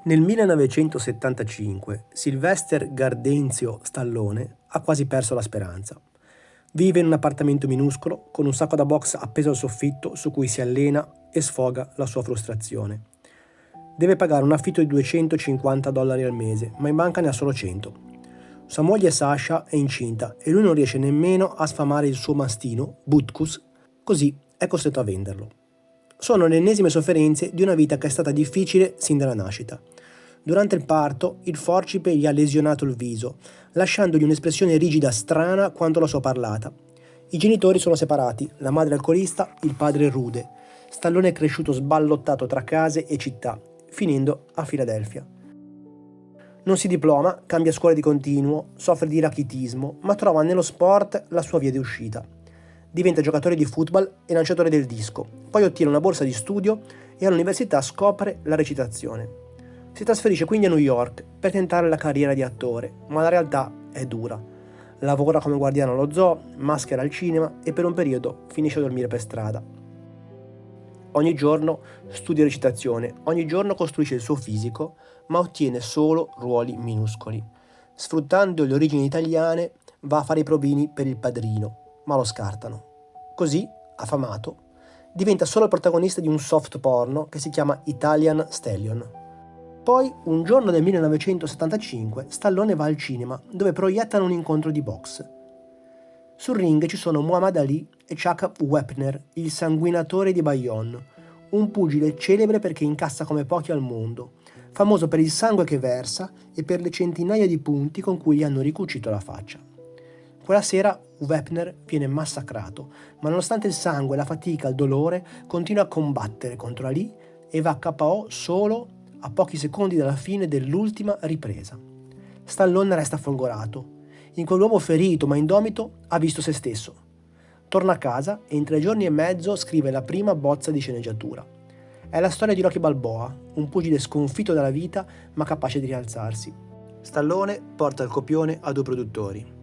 Nel 1975 Sylvester Gardenzio Stallone ha quasi perso la speranza. Vive in un appartamento minuscolo con un sacco da box appeso al soffitto su cui si allena e sfoga la sua frustrazione. Deve pagare un affitto di $250 al mese, ma in banca ne ha solo 100. Sua moglie Sasha è incinta e lui non riesce nemmeno a sfamare il suo mastino, Butkus, così è costretto a venderlo. Sono le ennesime sofferenze di una vita che è stata difficile sin dalla nascita. Durante il parto, il forcipe gli ha lesionato il viso, lasciandogli un'espressione rigida strana quanto la sua parlata. I genitori sono separati, la madre alcolista, il padre rude. Stallone è cresciuto sballottato tra case e città, finendo a Filadelfia. Non si diploma, cambia scuola di continuo, soffre di rachitismo, ma trova nello sport la sua via di uscita. Diventa giocatore di football e lanciatore del disco, poi ottiene una borsa di studio e all'università scopre la recitazione. Si trasferisce quindi a New York per tentare la carriera di attore, ma la realtà è dura. Lavora come guardiano allo zoo, maschera al cinema e per un periodo finisce a dormire per strada. Ogni giorno studia recitazione, ogni giorno costruisce il suo fisico, ma ottiene solo ruoli minuscoli. Sfruttando le origini italiane, va a fare i provini per Il Padrino, ma lo scartano. Così, affamato, diventa solo il protagonista di un soft porno che si chiama Italian Stallion. Poi, un giorno del 1975, Stallone va al cinema, dove proiettano un incontro di box. Sul ring ci sono Muhammad Ali e Chuck Wepner, il sanguinatore di Bayonne, un pugile celebre perché incassa come pochi al mondo, famoso per il sangue che versa e per le centinaia di punti con cui gli hanno ricucito la faccia. Quella sera Wepner viene massacrato, ma nonostante il sangue, la fatica, il dolore, continua a combattere contro Ali e va KO solo a pochi secondi dalla fine dell'ultima ripresa. Stallone resta folgorato. In quell'uomo ferito ma indomito ha visto se stesso. Torna a casa e in 3 giorni e mezzo scrive la prima bozza di sceneggiatura. È la storia di Rocky Balboa, un pugile sconfitto dalla vita ma capace di rialzarsi. Stallone porta il copione a 2 produttori.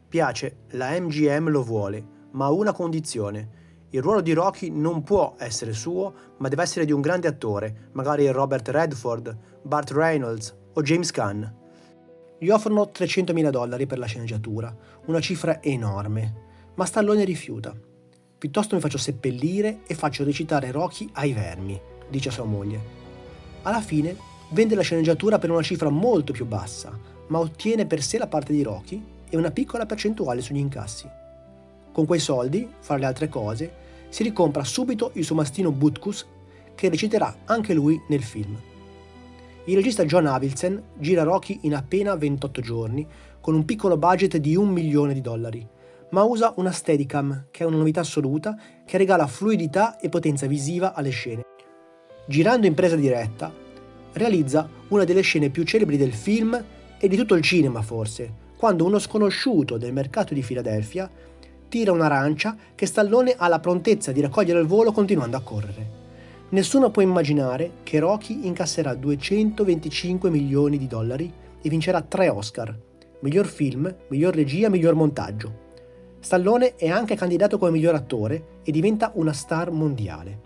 Piace, la MGM lo vuole, ma a una condizione. Il ruolo di Rocky non può essere suo, ma deve essere di un grande attore, magari Robert Redford, Burt Reynolds o James Caan. Gli offrono $300.000 per la sceneggiatura, una cifra enorme, ma Stallone rifiuta. Piuttosto mi faccio seppellire e faccio recitare Rocky ai vermi, dice a sua moglie. Alla fine vende la sceneggiatura per una cifra molto più bassa, ma ottiene per sé la parte di Rocky e una piccola percentuale sugli incassi. Con quei soldi, fra le altre cose, si ricompra subito il suo mastino Butkus, che reciterà anche lui nel film. Il regista John Avildsen gira Rocky in appena 28 giorni, con un piccolo budget di $1 milione, ma usa una Steadicam, che è una novità assoluta, che regala fluidità e potenza visiva alle scene. Girando in presa diretta, realizza una delle scene più celebri del film e di tutto il cinema forse, quando uno sconosciuto del mercato di Filadelfia tira un'arancia che Stallone ha la prontezza di raccogliere al volo continuando a correre. Nessuno può immaginare che Rocky incasserà $225 milioni e vincerà 3 Oscar: miglior film, miglior regia, miglior montaggio. Stallone è anche candidato come miglior attore e diventa una star mondiale.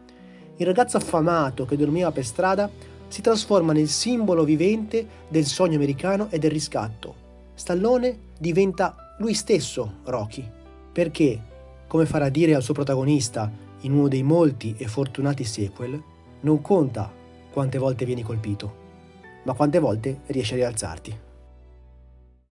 Il ragazzo affamato che dormiva per strada si trasforma nel simbolo vivente del sogno americano e del riscatto. Stallone diventa lui stesso Rocky, perché, come farà dire al suo protagonista in uno dei molti e fortunati sequel, non conta quante volte vieni colpito, ma quante volte riesci a rialzarti.